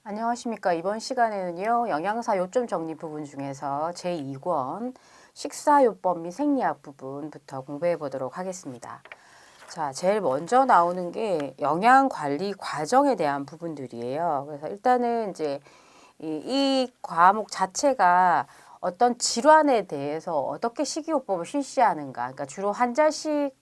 안녕하십니까. 이번 시간에는요, 영양사 요점 정리 부분 중에서 제2권 식사요법 및 생리학 부분부터 공부해 보도록 하겠습니다. 자, 제일 먼저 나오는 게 영양관리 과정에 대한 부분들이에요. 그래서 일단은 이제 이 과목 자체가 어떤 질환에 대해서 어떻게 식이요법을 실시하는가, 그러니까 주로 환자식을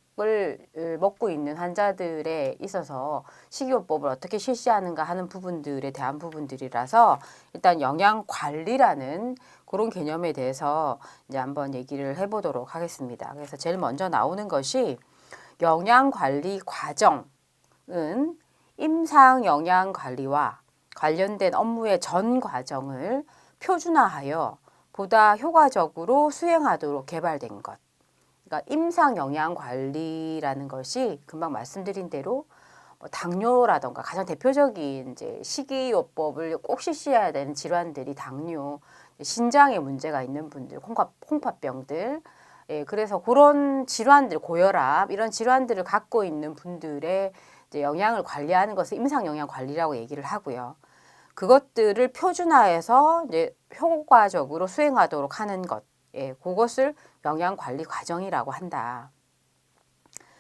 먹고 있는 환자들에 있어서 식이요법을 어떻게 실시하는가 하는 부분들에 대한 부분들이라서 일단 영양관리라는 그런 개념에 대해서 이제 한번 얘기를 해보도록 하겠습니다. 그래서 제일 먼저 나오는 것이 영양관리 과정은 임상 영양관리와 관련된 업무의 전 과정을 표준화하여 보다 효과적으로 수행하도록 개발된 것. 그러니까 임상 영양 관리라는 것이 금방 말씀드린 대로 당뇨라던가 가장 대표적인 이제 식이요법을 꼭 실시해야 되는 질환들이 당뇨, 신장에 문제가 있는 분들, 콩팥병들, 예, 그래서 그런 질환들, 고혈압 이런 질환들을 갖고 있는 분들의 이제 영양을 관리하는 것을 임상 영양 관리라고 얘기를 하고요. 그것들을 표준화해서 이제 효과적으로 수행하도록 하는 것, 예, 그것을 영양 관리 과정이라고 한다.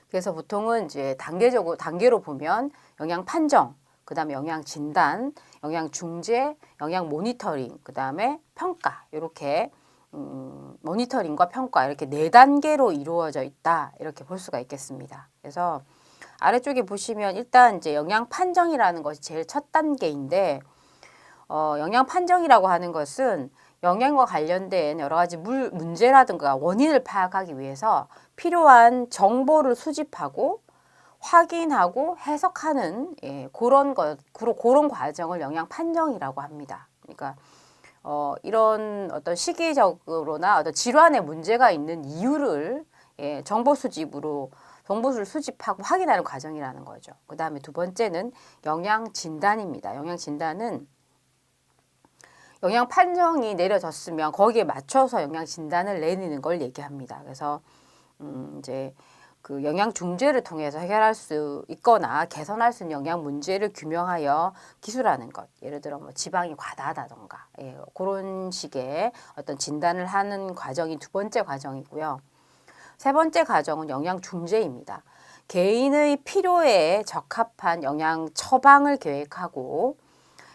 그래서 보통은 이제 단계로 보면 영양 판정, 그다음에 영양 진단, 영양 중재, 영양 모니터링, 그다음에 평가 이렇게 모니터링과 평가 이렇게 네 단계로 이루어져 있다 이렇게 볼 수가 있겠습니다. 그래서 아래쪽에 보시면 일단 이제 영양 판정이라는 것이 제일 첫 단계인데 영양 판정이라고 하는 것은 영양과 관련된 여러 가지 문제라든가 원인을 파악하기 위해서 필요한 정보를 수집하고 확인하고 해석하는 그런 과정을 영양 판정이라고 합니다. 그러니까 이런 어떤 시기적으로나 어떤 질환에 문제가 있는 이유를 정보를 수집하고 확인하는 과정이라는 거죠. 그 다음에 두 번째는 영양 진단입니다. 영양 진단은 영양 판정이 내려졌으면 거기에 맞춰서 영양 진단을 내리는 걸 얘기합니다. 그래서 이제 그 영양 중재를 통해서 해결할 수 있거나 개선할 수 있는 영양 문제를 규명하여 기술하는 것. 예를 들어 뭐 지방이 과다하다던가 그런 식의 어떤 진단을 하는 과정이 두 번째 과정이고요. 세 번째 과정은 영양 중재입니다. 개인의 필요에 적합한 영양 처방을 계획하고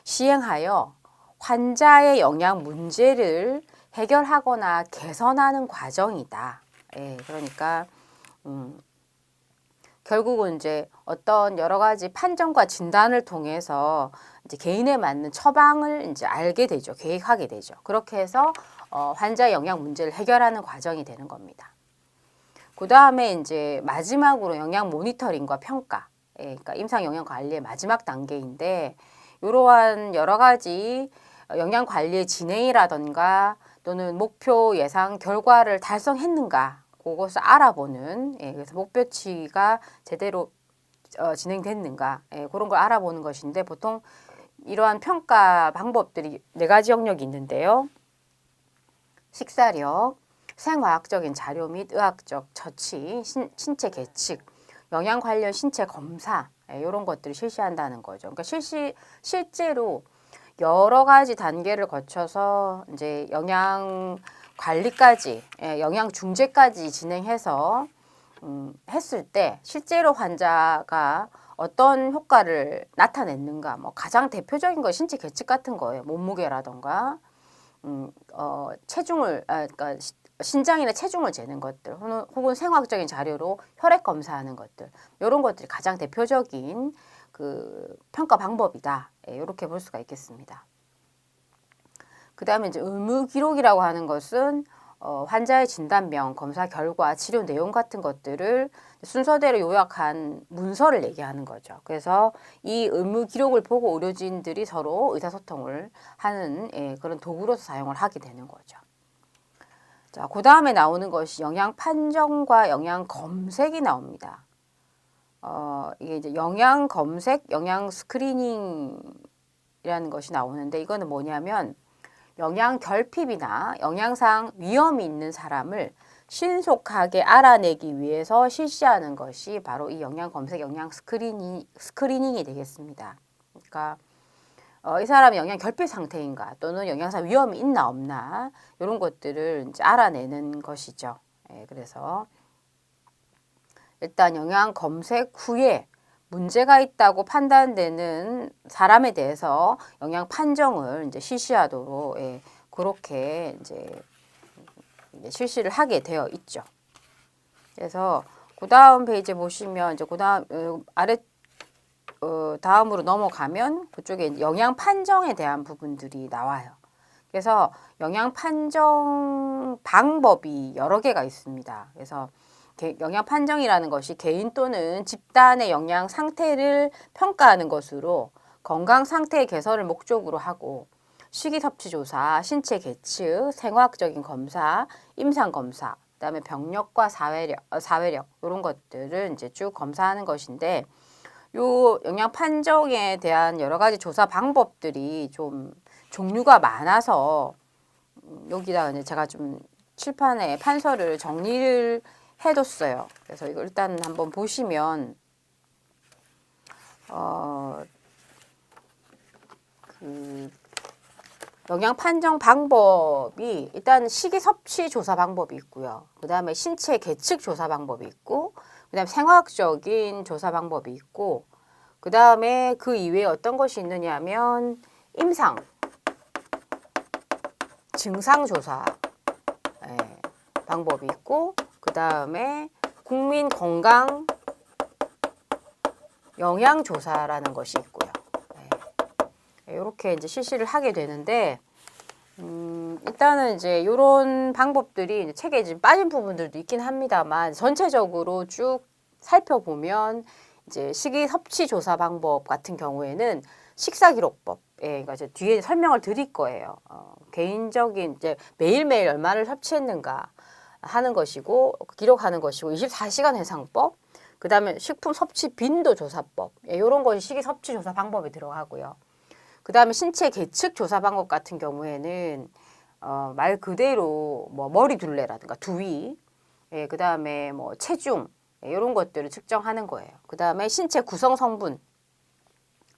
시행하여 환자의 영양 문제를 해결하거나 개선하는 과정이다. 예, 그러니까 결국은 이제 어떤 여러 가지 판정과 진단을 통해서 이제 개인에 맞는 처방을 이제 알게 되죠. 계획하게 되죠. 그렇게 해서 환자의 영양 문제를 해결하는 과정이 되는 겁니다. 그 다음에 이제 마지막으로 영양 모니터링과 평가. 예, 그러니까 임상 영양 관리의 마지막 단계인데 이러한 여러 가지 영양 관리의 진행이라던가 또는 목표 예상 결과를 달성했는가 그것을 알아보는 그래서 목표치가 제대로 진행됐는가 그런 걸 알아보는 것인데 보통 이러한 평가 방법들이 네 가지 영역이 있는데요. 식사력, 생화학적인 자료 및 의학적 처치, 신체 계측, 영양 관련 신체 검사 이런 것들을 실시한다는 거죠. 그러니까 실제로 여러 가지 단계를 거쳐서 이제 영양 관리까지, 영양 중재까지 진행해서 했을 때 실제로 환자가 어떤 효과를 나타냈는가, 뭐 가장 대표적인 거 신체 계측 같은 거예요. 몸무게라던가, 그러니까 신장이나 체중을 재는 것들, 혹은 생화학적인 자료로 혈액 검사하는 것들, 이런 것들이 가장 대표적인 그 평가 방법이다. 이렇게 볼 수가 있겠습니다. 그 다음에 이제 의무 기록이라고 하는 것은 환자의 진단명, 검사 결과, 치료 내용 같은 것들을 순서대로 요약한 문서를 얘기하는 거죠. 그래서 이 의무 기록을 보고 의료진들이 서로 의사소통을 하는 그런 도구로서 사용을 하게 되는 거죠. 자, 그 다음에 나오는 것이 영양 판정과 영양 검색이 나옵니다. 이게 이제 영양 검색, 영양 스크리닝이라는 것이 나오는데 이거는 뭐냐면 영양 결핍이나 영양상 위험이 있는 사람을 신속하게 알아내기 위해서 실시하는 것이 바로 이 영양 검색, 영양 스크리닝이 되겠습니다. 그러니까 이 사람이 영양 결핍 상태인가 또는 영양사 위험이 있나 없나 이런 것들을 이제 알아내는 것이죠. 예, 그래서 일단 영양 검색 후에 문제가 있다고 판단되는 사람에 대해서 영양 판정을 이제 실시하도록 예, 그렇게 이제 실시를 하게 되어 있죠. 그래서 그 다음 페이지 보시면 이제 그 다음 아래 다음으로 넘어가면 그쪽에 영양 판정에 대한 부분들이 나와요. 그래서 영양 판정 방법이 여러 개가 있습니다. 그래서 영양 판정이라는 것이 개인 또는 집단의 영양 상태를 평가하는 것으로 건강 상태의 개선을 목적으로 하고 식이섭취 조사, 신체 계측, 생화학적인 검사, 임상 검사, 그다음에 병력과 사회력 이런 것들을 이제 쭉 검사하는 것인데 요 영양 판정에 대한 여러 가지 조사 방법들이 좀 종류가 많아서 여기다 이제 제가 좀 칠판에 판서를 정리를 해뒀어요. 그래서 이거 일단 한번 보시면 그 영양 판정 방법이 일단 식이 섭취 조사 방법이 있고요. 그 다음에 신체 계측 조사 방법이 있고, 그 다음에 생화학적인 조사 방법이 있고, 그 다음에 그 이외에 어떤 것이 있느냐 하면 임상, 증상 조사 예, 방법이 있고, 그 다음에 국민 건강 영양 조사라는 것이 있고요. 이렇게 이제 실시를 하게 되는데, 일단은 이제 이런 방법들이 이제 책에 이제 빠진 부분들도 있긴 합니다만, 전체적으로 쭉 살펴보면, 이제 식이 섭취 조사 방법 같은 경우에는 식사기록법, 그러니까 이제 뒤에 설명을 드릴 거예요. 개인적인 이제 매일매일 얼마를 섭취했는가 하는 것이고, 기록하는 것이고, 24시간 해상법, 그 다음에 식품 섭취 빈도 조사법, 이런 것이 식이 섭취 조사 방법에 들어가고요. 그 다음에 신체 계측 조사 방법 같은 경우에는 말 그대로 뭐 머리 둘레라든가 두위, 그 다음에 뭐 체중 이런 것들을 측정하는 거예요. 그 다음에 신체 구성 성분,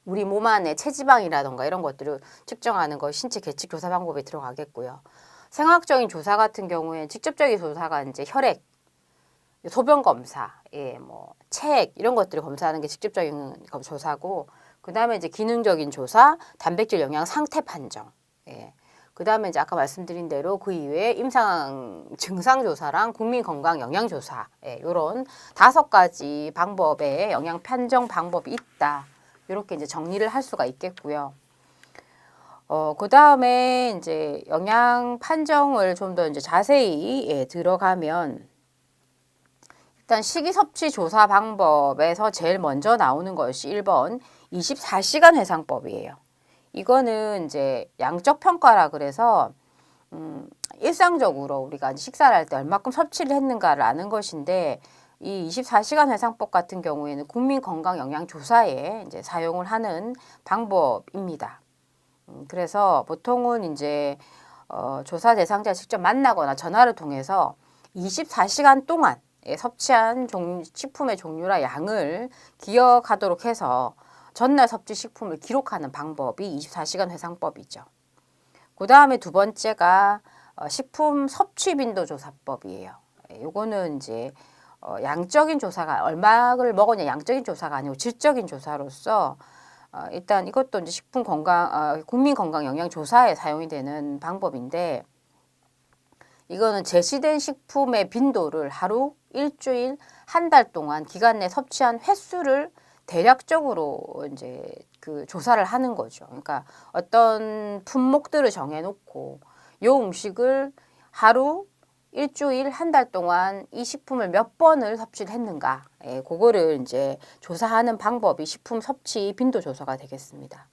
우리 몸 안에 체지방이라든가 이런 것들을 측정하는 거 신체 계측 조사 방법에 들어가겠고요. 생화학적인 조사 같은 경우에는 직접적인 조사가 이제 혈액, 소변 검사, 뭐 체액 이런 것들을 검사하는 게 직접적인 조사고. 그 다음에 이제 기능적인 조사, 단백질 영양 상태 판정. 그 다음에 이제 아까 말씀드린 대로 그 이외에 임상 증상 조사랑 국민 건강 영양 조사. 요런 5가지 방법의 영양 판정 방법이 있다. 이렇게 이제 정리를 할 수가 있겠고요. 그 다음에 이제 영양 판정을 좀 더 이제 자세히 들어가면 일단 식이섭취 조사 방법에서 제일 먼저 나오는 것이 1번 24시간 해상법이에요. 이거는 이제 양적 평가라 그래서 일상적으로 우리가 식사를 할 때 얼마큼 섭취를 했는가를 아는 것인데 이 24시간 해상법 같은 경우에는 국민건강영양조사에 이제 사용을 하는 방법입니다. 그래서 보통은 이제 조사 대상자를 직접 만나거나 전화를 통해서 24시간 동안 섭취한 식품의 종류나 양을 기억하도록 해서 전날 섭취 식품을 기록하는 방법이 24시간 회상법이죠. 그 다음에 두 번째가 식품 섭취 빈도 조사법이에요. 요거는 이제 양적인 조사가 얼마를 먹었냐 양적인 조사가 아니고 질적인 조사로서 일단 이것도 이제 식품 건강 국민 건강 영양 조사에 사용이 되는 방법인데 이거는 제시된 식품의 빈도를 하루, 일주일, 한 달 동안 기간 내 섭취한 횟수를 대략적으로 이제 그 조사를 하는 거죠. 그러니까 어떤 품목들을 정해놓고 요 음식을 하루, 일주일, 한 달 동안 이 식품을 몇 번을 섭취를 했는가, 그거를 이제 조사하는 방법이 식품 섭취 빈도 조사가 되겠습니다.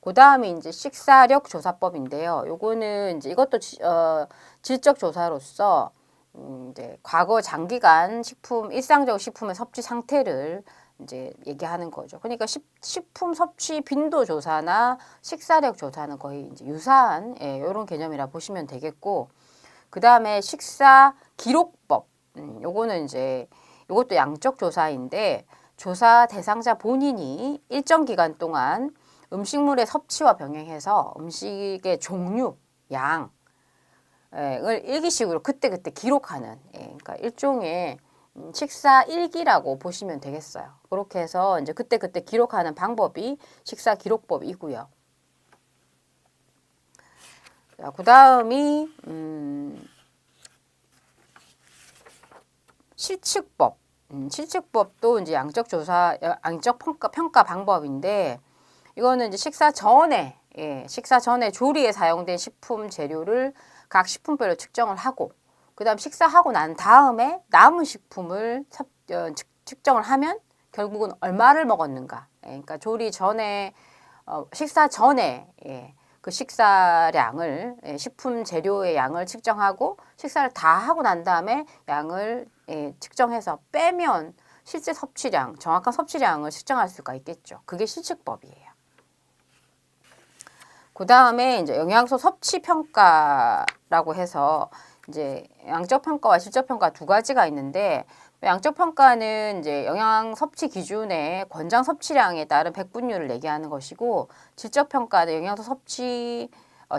그 다음에 이제 식사력 조사법인데요. 요거는 이제 이것도 질적 조사로서 이제 과거 장기간 일상적 식품의 섭취 상태를 이제 얘기하는 거죠. 그러니까 식품 섭취 빈도 조사나 식사력 조사는 거의 이제 유사한 이런 개념이라 보시면 되겠고, 그 다음에 식사 기록법, 요거는 이제 요것도 양적 조사인데 조사 대상자 본인이 일정 기간 동안 음식물의 섭취와 병행해서 음식의 종류, 양을 일기식으로 그때그때 기록하는, 그러니까 일종의 식사 일기라고 보시면 되겠어요. 그렇게 해서 이제 그때그때 기록하는 방법이 식사 기록법이고요. 그 다음이 실측법. 실측법도 이제 양적 평가 방법인데, 이거는 이제 식사 전에 조리에 사용된 식품 재료를 각 식품별로 측정을 하고, 그 다음 식사하고 난 다음에 남은 식품을 측정을 하면 결국은 얼마를 먹었는가. 그러니까 조리 전에, 식사 전에, 그 식사량을, 식품 재료의 양을 측정하고 식사를 다 하고 난 다음에 양을 측정해서 빼면 실제 섭취량, 정확한 섭취량을 측정할 수가 있겠죠. 그게 실측법이에요. 그 다음에 이제 영양소 섭취 평가라고 해서 이제 양적 평가와 질적 평가 두 가지가 있는데, 양적 평가는 이제 영양 섭취 기준의 권장 섭취량에 따른 백분율을 얘기하는 것이고, 질적 평가는 영양소 섭취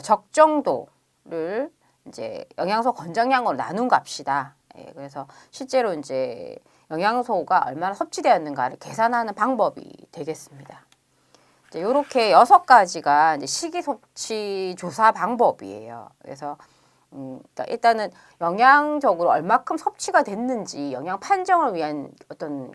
적정도를 이제 영양소 권장량으로 나눈 값이다. 그래서 실제로 이제 영양소가 얼마나 섭취되었는가를 계산하는 방법이 되겠습니다. 이렇게 6가지가 이제 식이 섭취 조사 방법이에요. 그래서 그러니까 일단은 영양적으로 얼마큼 섭취가 됐는지 영양 판정을 위한 어떤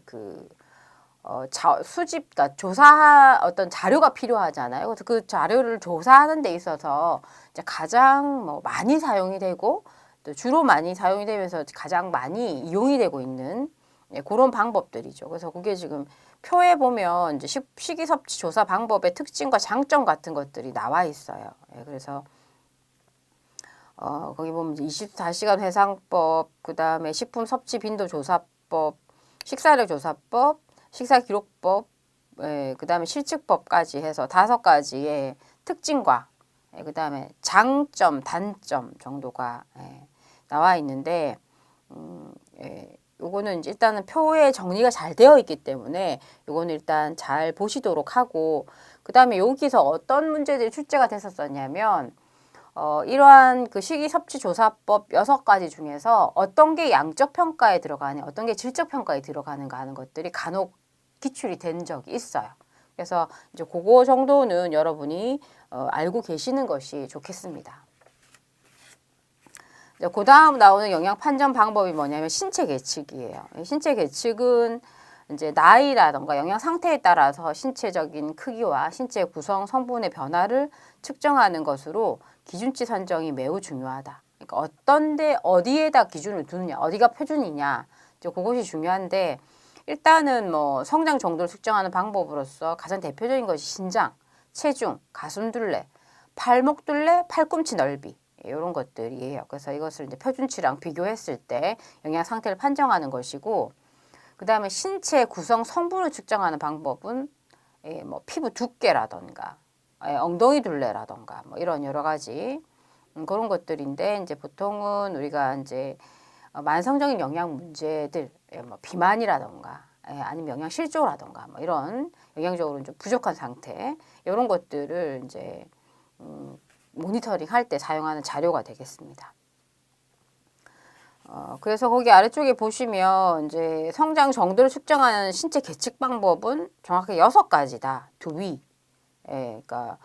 수집, 그러니까 어떤 자료가 필요하잖아요. 그래서 그 자료를 조사하는 데 있어서 이제 가장 많이 사용이 되고, 또 주로 많이 사용이 되면서 가장 많이 이용이 되고 있는 그런 방법들이죠. 그래서 그게 지금 표에 보면 이제 식이 섭취 조사 방법의 특징과 장점 같은 것들이 나와 있어요. 그래서 거기 보면 24시간 회상법, 그 다음에 식품 섭취 빈도 조사법, 식사력 조사법, 식사 기록법, 그 다음에 실측법까지 해서 5가지의 특징과 그 다음에 장점, 단점 정도가 나와 있는데, 요거는 이제 일단은 표에 정리가 잘 되어 있기 때문에 요거는 일단 잘 보시도록 하고, 그 다음에 여기서 어떤 문제들이 출제가 됐었냐면, 이러한 그 식이섭취조사법 6가지 중에서 어떤 게 양적 평가에 들어가는, 어떤 게 질적 평가에 들어가는가 하는 것들이 간혹 기출이 된 적이 있어요. 그래서 이제 그거 정도는 여러분이 알고 계시는 것이 좋겠습니다. 그 다음 나오는 영양 판정 방법이 뭐냐면 신체 계측이에요. 신체 계측은 이제 나이라던가 영양 상태에 따라서 신체적인 크기와 신체 구성 성분의 변화를 측정하는 것으로 기준치 선정이 매우 중요하다. 그러니까 어디에다 기준을 두느냐, 어디가 표준이냐, 이제 그것이 중요한데, 일단은 성장 정도를 측정하는 방법으로서 가장 대표적인 것이 신장, 체중, 가슴둘레, 팔목둘레, 팔꿈치 넓이, 이런 것들이에요. 그래서 이것을 이제 표준치랑 비교했을 때 영양 상태를 판정하는 것이고, 그 다음에 신체 구성 성분을 측정하는 방법은 피부 두께라던가 엉덩이 둘레라던가 이런 여러 가지 그런 것들인데, 이제 보통은 우리가 이제 만성적인 영양 문제들, 비만이라던가 아니면 영양 실조라던가 이런 영양적으로 좀 부족한 상태, 이런 것들을 이제 모니터링 할 때 사용하는 자료가 되겠습니다. 그래서 거기 아래쪽에 보시면 이제 성장 정도를 측정하는 신체 계측 방법은 정확하게 6가지다. 두위. 그러니까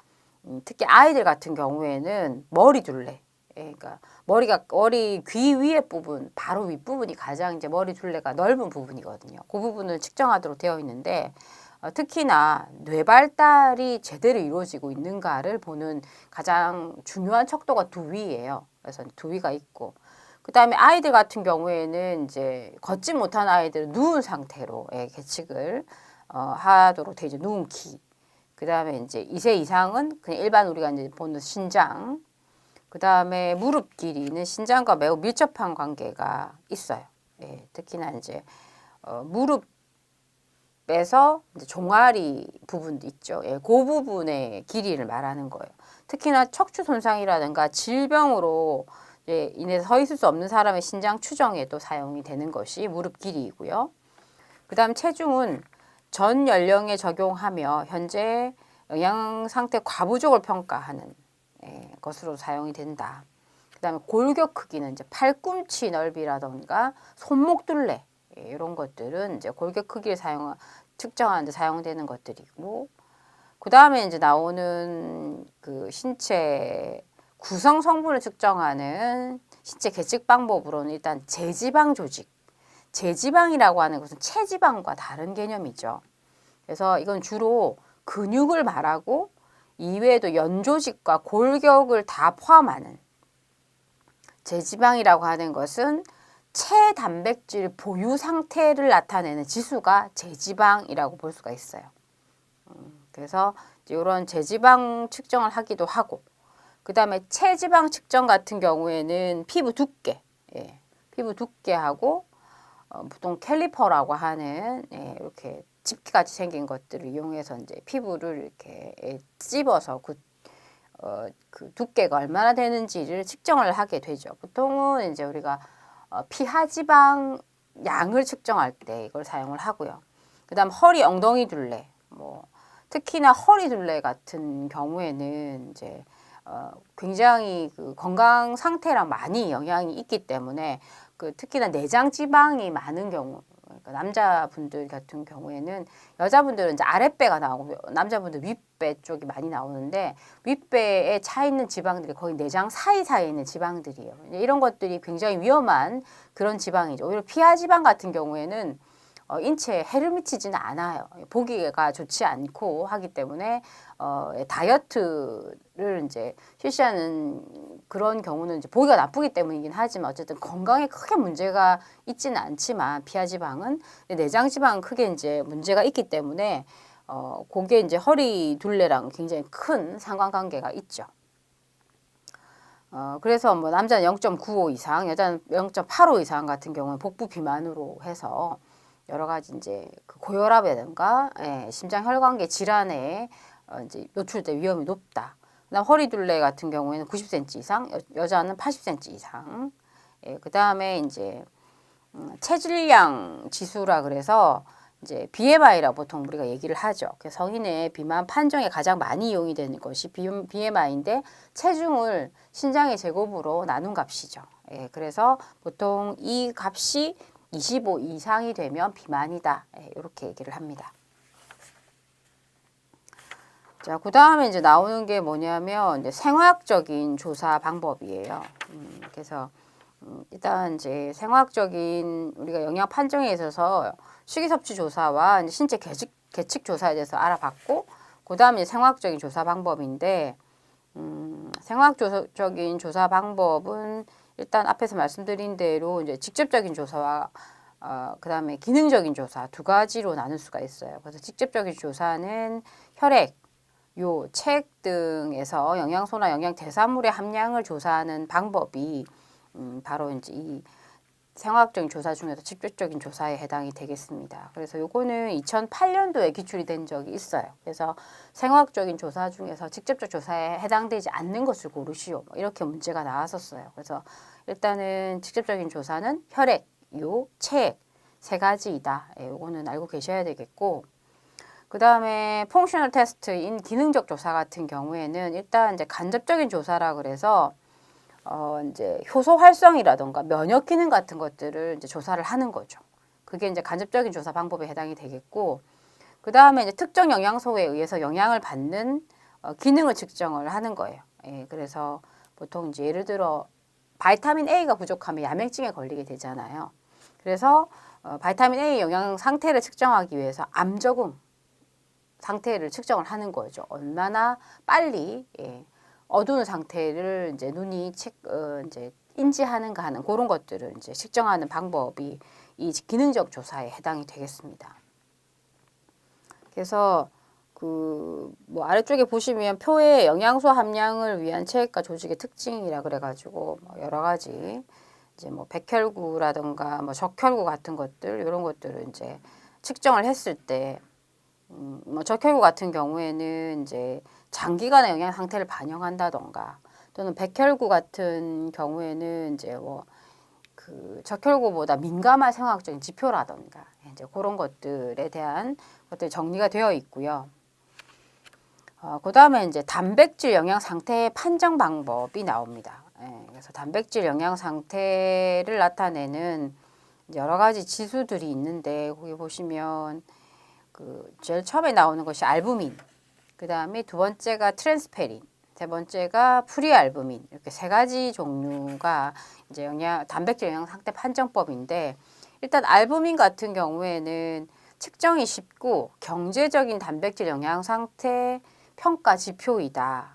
특히 아이들 같은 경우에는 머리 둘레. 그러니까 머리 귀 위에 부분, 바로 윗 부분이 가장 이제 머리 둘레가 넓은 부분이거든요. 그 부분을 측정하도록 되어 있는데, 특히나 뇌 발달이 제대로 이루어지고 있는가를 보는 가장 중요한 척도가 두위예요. 그래서 두위가 있고, 그 다음에 아이들 같은 경우에는 이제 걷지 못한 아이들은 누운 상태로 계측을 하도록 되어 있죠. 누운 키. 그 다음에 이제 2세 이상은 그냥 일반 우리가 이제 보는 신장. 그 다음에 무릎 길이는 신장과 매우 밀접한 관계가 있어요. 특히나 이제 무릎에서 이제 종아리 부분도 있죠. 그 부분의 길이를 말하는 거예요. 특히나 척추 손상이라든가 질병으로 인해서 서 있을 수 없는 사람의 신장 추정에도 사용이 되는 것이 무릎 길이이고요. 그 다음 체중은 전 연령에 적용하며 현재 영양 상태 과부족을 평가하는 것으로 사용이 된다. 그 다음에 골격 크기는 이제 팔꿈치 넓이라던가 손목 둘레 이런 것들은 이제 골격 크기를 측정하는 데 사용되는 것들이고, 그 다음에 이제 나오는 그 신체 구성 성분을 측정하는 신체 계측 방법으로는 일단 제지방 조직, 제지방이라고 하는 것은 체지방과 다른 개념이죠. 그래서 이건 주로 근육을 말하고 이외에도 연조직과 골격을 다 포함하는, 제지방이라고 하는 것은 체단백질 보유 상태를 나타내는 지수가 제지방이라고 볼 수가 있어요. 그래서 이런 제지방 측정을 하기도 하고, 그 다음에 체지방 측정 같은 경우에는 피부 두께, 피부 두께하고 보통 캘리퍼라고 하는 이렇게 집게같이 생긴 것들을 이용해서 이제 피부를 이렇게 찝어서 그 두께가 얼마나 되는지를 측정을 하게 되죠. 보통은 이제 우리가 피하지방 양을 측정할 때 이걸 사용을 하고요. 그 다음 허리 엉덩이 둘레, 특히나 허리 둘레 같은 경우에는 이제 굉장히 그 건강 상태랑 많이 영향이 있기 때문에 특히나 내장 지방이 많은 경우, 그러니까 남자분들 같은 경우에는, 여자분들은 이제 아랫배가 나오고 남자분들 윗배 쪽이 많이 나오는데, 윗배에 차 있는 지방들이 거의 내장 사이사이에 있는 지방들이에요. 이런 것들이 굉장히 위험한 그런 지방이죠. 오히려 피하 지방 같은 경우에는 인체에 해를 미치지는 않아요. 보기가 좋지 않고 하기 때문에 다이어트를 이제 실시하는 그런 경우는 이제 보기가 나쁘기 때문이긴 하지만, 어쨌든 건강에 크게 문제가 있지는 않지만 피하지방은, 내장 지방은 크게 이제 문제가 있기 때문에 그게 이제 허리 둘레랑 굉장히 큰 상관관계가 있죠. 그래서 남자는 0.95 이상, 여자는 0.85 이상 같은 경우는 복부 비만으로 해서 여러 가지 이제 그 고혈압이라든가 심장 혈관계 질환에 이제 노출될 위험이 높다. 그다음 허리 둘레 같은 경우에는 90cm 이상, 여자는 80cm 이상. 그다음에 이제 체질량 지수라 그래서 이제 BMI라 보통 우리가 얘기를 하죠. 성인의 비만 판정에 가장 많이 이용이 되는 것이 BMI인데, 체중을 신장의 제곱으로 나눈 값이죠. 그래서 보통 이 값이 25 이상이 되면 비만이다. 이렇게 얘기를 합니다. 자, 그 다음에 이제 나오는 게 뭐냐면 이제 생화학적인 조사 방법이에요. 그래서 일단 이제 생화학적인 우리가 영양 판정에 있어서 식이섭취 조사와 이제 신체 계측 조사에 대해서 알아봤고, 그 다음에 생화학적인 조사 방법인데, 생화학적인 조사 방법은 일단 앞에서 말씀드린 대로 이제 직접적인 조사와 그 다음에 기능적인 조사 두 가지로 나눌 수가 있어요. 그래서 직접적인 조사는 혈액, 요, 책 등에서 영양소나 영양 대사물의 함량을 조사하는 방법이 바로 이제 이 생화학적인 조사 중에서 직접적인 조사에 해당이 되겠습니다. 그래서 요거는 2008년도에 기출이 된 적이 있어요. 그래서 생화학적인 조사 중에서 직접적 조사에 해당되지 않는 것을 고르시오, 이렇게 문제가 나왔었어요. 그래서 일단은 직접적인 조사는 혈액, 요, 체액 세 가지이다. 요거는 알고 계셔야 되겠고, 그 다음에 펑셔널 테스트인 기능적 조사 같은 경우에는 일단 이제 간접적인 조사라 그래서 이제 효소 활성이라던가 면역 기능 같은 것들을 이제 조사를 하는 거죠. 그게 이제 간접적인 조사 방법에 해당이 되겠고, 그 다음에 이제 특정 영양소에 의해서 영향을 받는 기능을 측정을 하는 거예요. 그래서 보통 이제 예를 들어 바이타민 A가 부족하면 야맹증에 걸리게 되잖아요. 그래서 바이타민 A 영양 상태를 측정하기 위해서 암 적응 상태를 측정을 하는 거죠. 얼마나 빨리 어두운 상태를 이제 눈이 이제 인지하는가 하는 그런 것들을 이제 측정하는 방법이 이 기능적 조사에 해당이 되겠습니다. 그래서 뭐 아래쪽에 보시면 표에 영양소 함량을 위한 체액과 조직의 특징이라 그래가지고 뭐 여러 가지 이제 뭐 백혈구라든가 뭐 적혈구 같은 것들, 이런 것들을 이제 측정을 했을 때 뭐 적혈구 같은 경우에는 이제 장기간의 영양 상태를 반영한다던가, 또는 백혈구 같은 경우에는 이제 뭐 그 적혈구보다 민감한 생화학적인 지표라던가 이제 그런 것들에 대한 것들이 정리가 되어 있고요. 그다음에 이제 단백질 영양 상태 판정 방법이 나옵니다. 예, 그래서 단백질 영양 상태를 나타내는 여러 가지 지수들이 있는데 거기 보시면 그 제일 처음에 나오는 것이 알부민, 그다음에 두 번째가 트랜스페린, 세 번째가 프리알부민, 이렇게 세 가지 종류가 이제 단백질 영양 상태 판정법인데, 일단 알부민 같은 경우에는 측정이 쉽고 경제적인 단백질 영양 상태 평가 지표이다.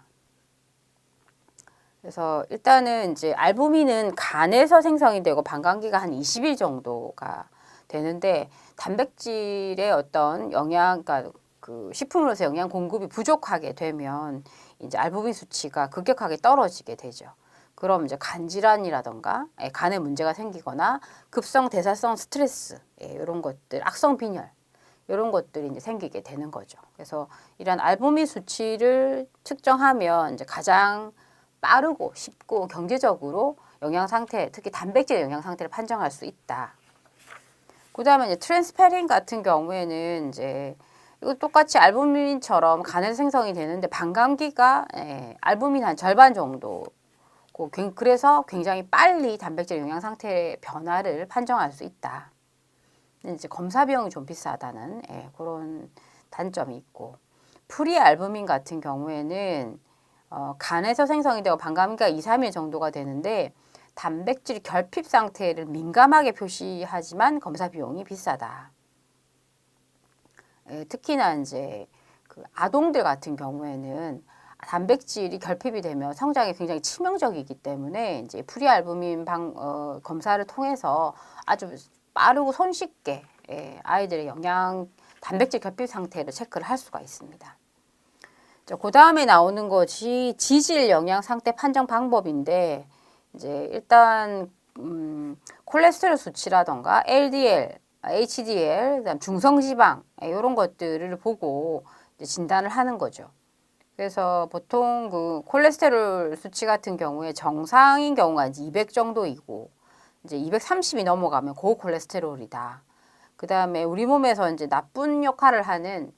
그래서 일단은 이제 알부민은 간에서 생성이 되고 방광기가 한 20일 정도가 되는데, 단백질의 어떤 영양, 그러니까 그 식품으로서 영양 공급이 부족하게 되면 이제 알부민 수치가 급격하게 떨어지게 되죠. 그럼 이제 간 질환이라던가 간에 문제가 생기거나 급성 대사성 스트레스, 이런 것들, 악성 빈혈, 이런 것들이 이제 생기게 되는 거죠. 그래서 이런 알부민 수치를 측정하면 이제 가장 빠르고 쉽고 경제적으로 영양 상태, 특히 단백질 영양 상태를 판정할 수 있다. 그다음에 이제 트랜스페린 같은 경우에는 이제 이거 똑같이 알부민처럼 간에서 생성이 되는데 방광기가 알부민 한 절반 정도, 그래서 굉장히 빨리 단백질 영양 상태의 변화를 판정할 수 있다. 이제 검사 비용이 좀 비싸다는 그런 단점이 있고, 프리알부민 같은 경우에는 간에서 생성이 되고 방광기가 2, 3일 정도가 되는데 단백질 결핍 상태를 민감하게 표시하지만 검사 비용이 비싸다. 특히나 이제 그 아동들 같은 경우에는 단백질이 결핍이 되면 성장에 굉장히 치명적이기 때문에 이제 프리알부민 검사를 통해서 아주 빠르고 손쉽게 아이들의 단백질 결핍 상태를 체크를 할 수가 있습니다. 그 다음에 나오는 것이 지질 영양 상태 판정 방법인데, 이제 일단 콜레스테롤 수치라던가 LDL, HDL, 그다음 중성지방 이런 것들을 보고 이제 진단을 하는 거죠. 그래서 보통 그 콜레스테롤 수치 같은 경우에 정상인 경우가 이제 200 정도이고, 이제 230이 넘어가면 고콜레스테롤이다. 그 다음에 우리 몸에서 이제 나쁜 역할을 하는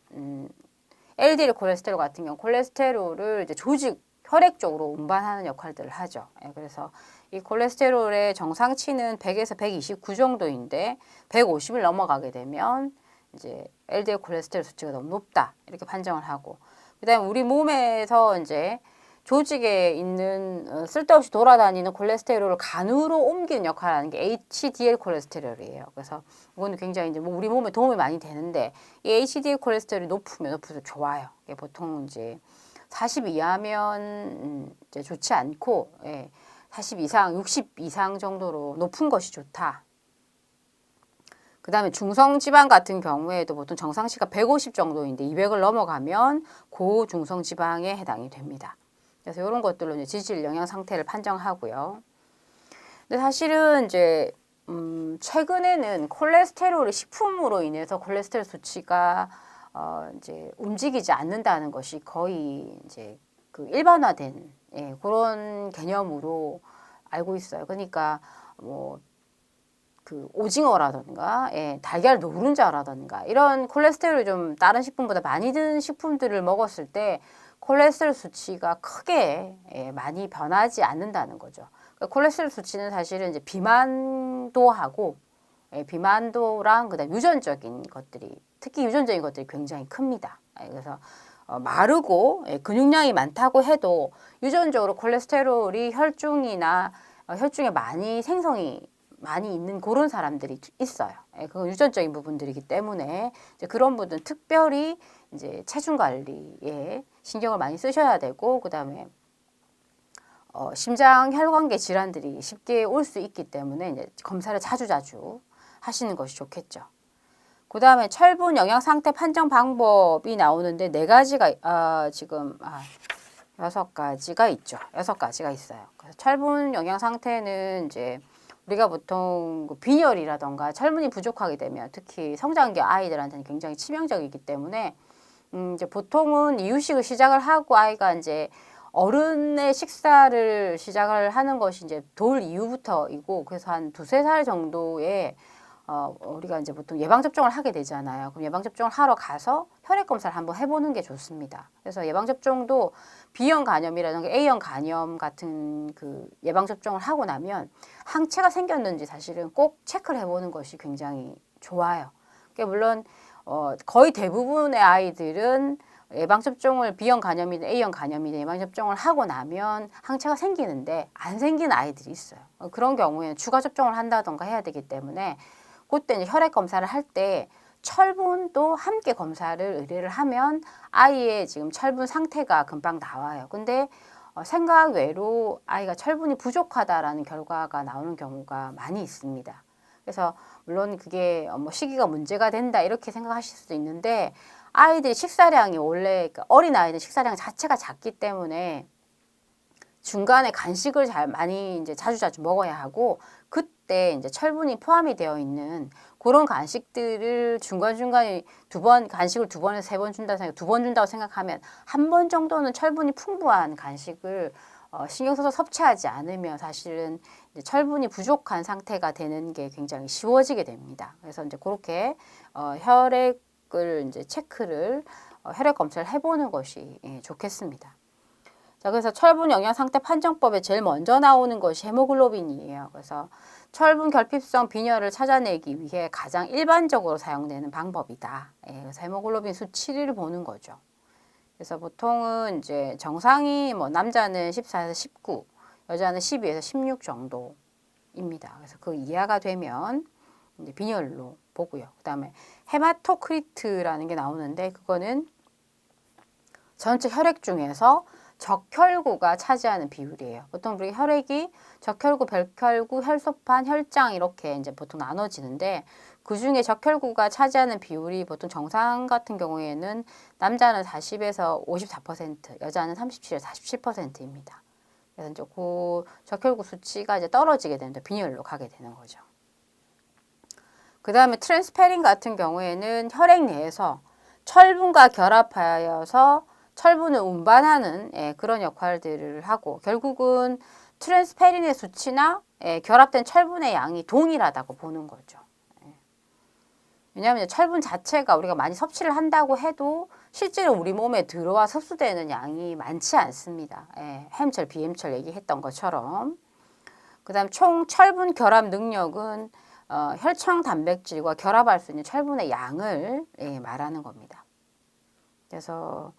LDL 콜레스테롤 같은 경우 콜레스테롤을 이제 조직 혈액 쪽으로 운반하는 역할들을 하죠. 그래서 이 콜레스테롤의 정상치는 100에서 129 정도인데 150을 넘어가게 되면 이제 LDL 콜레스테롤 수치가 너무 높다, 이렇게 판정을 하고, 그다음에 우리 몸에서 이제 조직에 있는 쓸데없이 돌아다니는 콜레스테롤을 간으로 옮기는 역할을 하는 게 HDL 콜레스테롤이에요. 그래서 이거는 굉장히 이제 우리 몸에 도움이 많이 되는데, 이 HDL 콜레스테롤이 높으면 높을수록 좋아요. 보통 이제 40 이하면 이제 좋지 않고, 40 이상, 60 이상 정도로 높은 것이 좋다. 그 다음에 중성지방 같은 경우에도 보통 정상치가 150 정도인데 200을 넘어가면 고중성지방에 해당이 됩니다. 그래서 이런 것들로 이제 지질 영양 상태를 판정하고요. 근데 사실은 이제 최근에는 콜레스테롤이 식품으로 인해서 콜레스테롤 수치가 이제 움직이지 않는다는 것이 거의 이제 그 일반화된 그런 개념으로 알고 있어요. 그러니까 뭐 그 오징어라든가 달걀 노른자라든가 이런 콜레스테롤이 좀 다른 식품보다 많이 든 식품들을 먹었을 때 콜레스테롤 수치가 크게 많이 변하지 않는다는 거죠. 그러니까 콜레스테롤 수치는 사실은 이제 비만도하고 비만도랑 그다음 유전적인 것들이, 특히 유전적인 것들이 굉장히 큽니다. 그래서 마르고 근육량이 많다고 해도 유전적으로 콜레스테롤이 혈중에 많이 생성이 많이 있는 그런 사람들이 있어요. 그건 유전적인 부분들이기 때문에 이제 그런 분들은 특별히 이제 체중 관리에 신경을 많이 쓰셔야 되고, 그다음에 심장 혈관계 질환들이 쉽게 올 수 있기 때문에 이제 검사를 자주자주 하시는 것이 좋겠죠. 그다음에 철분 영양 상태 판정 방법이 나오는데 4가지가 지금 6가지가 있죠. 6가지가 있어요. 그래서 철분 영양 상태는 이제 우리가 보통 빈혈이라던가 철분이 부족하게 되면 특히 성장기 아이들한테는 굉장히 치명적이기 때문에 이제 보통은 이유식을 시작을 하고 아이가 이제 어른의 식사를 시작을 하는 것이 이제 돌 이후부터이고, 그래서 한 2, 3살 정도에 우리가 이제 보통 예방접종을 하게 되잖아요. 그럼 예방접종을 하러 가서 혈액검사를 한번 해보는 게 좋습니다. 그래서 예방접종도 B형 간염이라든가 A형 간염 같은 그 예방접종을 하고 나면 항체가 생겼는지 사실은 꼭 체크를 해보는 것이 굉장히 좋아요. 그러니까 물론 거의 대부분의 아이들은 예방접종을 B형 간염이든 A형 간염이든 예방접종을 하고 나면 항체가 생기는데 안 생기는 아이들이 있어요. 그런 경우에는 추가 접종을 한다던가 해야 되기 때문에 그때 이제 혈액 검사를 할 때 철분도 함께 검사를 의뢰를 하면 아이의 지금 철분 상태가 금방 나와요. 근데 생각 외로 아이가 철분이 부족하다라는 결과가 나오는 경우가 많이 있습니다. 그래서 물론 그게 뭐 시기가 문제가 된다 이렇게 생각하실 수도 있는데 아이들이 식사량이 원래 그러니까 어린 아이들 식사량 자체가 작기 때문에 중간에 간식을 잘 많이 이제 자주 먹어야 하고 그때 이제 철분이 포함이 되어 있는 그런 간식들을 중간중간에 간식을 2번에서 3번 준다고 생각, 2번 준다고 생각하면 한 번 정도는 철분이 풍부한 간식을 신경 써서 섭취하지 않으면 사실은 이제 철분이 부족한 상태가 되는 게 굉장히 쉬워지게 됩니다. 그래서 이제 그렇게 혈액을 이제 체크를 혈액 검사를 해보는 것이 좋겠습니다. 자, 그래서 철분 영양 상태 판정법에 제일 먼저 나오는 것이 헤모글로빈이에요. 그래서 철분 결핍성 빈혈을 찾아내기 위해 가장 일반적으로 사용되는 방법이다. 그래서 헤모글로빈 수치를 보는 거죠. 그래서 보통은 이제 정상이 뭐 남자는 14에서 19, 여자는 12에서 16 정도입니다. 그래서 그 이하가 되면 이제 빈혈로 보고요. 그다음에 헤마토크리트라는 게 나오는데 그거는 전체 혈액 중에서 적혈구가 차지하는 비율이에요. 보통 우리 혈액이 적혈구, 별혈구, 혈소판, 혈장 이렇게 이제 보통 나눠지는데 그 중에 적혈구가 차지하는 비율이 보통 정상 같은 경우에는 남자는 40에서 54%, 여자는 37에서 47%입니다. 그래서 이제 그 적혈구 수치가 이제 떨어지게 되는데 빈혈로 가게 되는 거죠. 그 다음에 트랜스페린 같은 경우에는 혈액 내에서 철분과 결합하여서 철분을 운반하는 그런 역할들을 하고 결국은 트랜스페린의 수치나 결합된 철분의 양이 동일하다고 보는 거죠. 왜냐하면 철분 자체가 우리가 많이 섭취를 한다고 해도 실제로 우리 몸에 들어와 흡수되는 양이 많지 않습니다. 햄철, 비햄철 얘기했던 것처럼. 그 다음 총 철분 결합 능력은 혈청 단백질과 결합할 수 있는 철분의 양을 말하는 겁니다. 그래서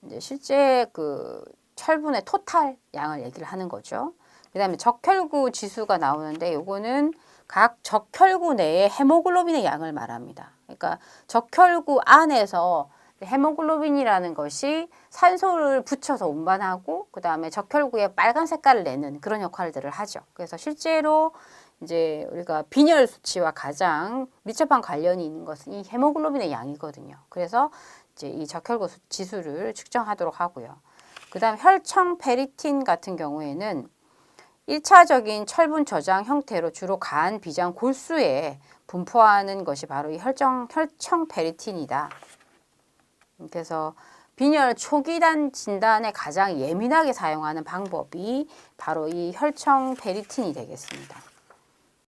이제 실제 그 철분의 토탈 양을 얘기를 하는 거죠. 그 다음에 적혈구 지수가 나오는데 요거는 각 적혈구 내에 헤모글로빈의 양을 말합니다. 그러니까 적혈구 안에서 헤모글로빈이라는 것이 산소를 붙여서 운반하고 그 다음에 적혈구에 빨간 색깔을 내는 그런 역할들을 하죠. 그래서 실제로 이제 우리가 빈혈 수치와 가장 밀접한 관련이 있는 것은 이 헤모글로빈의 양이거든요. 그래서 이제 이 적혈구 지수를 측정하도록 하고요. 그 다음 혈청 페리틴 같은 경우에는 1차적인 철분 저장 형태로 주로 간, 비장, 골수에 분포하는 것이 바로 이 혈청 페리틴이다. 그래서 빈혈 초기 진단에 가장 예민하게 사용하는 방법이 바로 이 혈청 페리틴이 되겠습니다.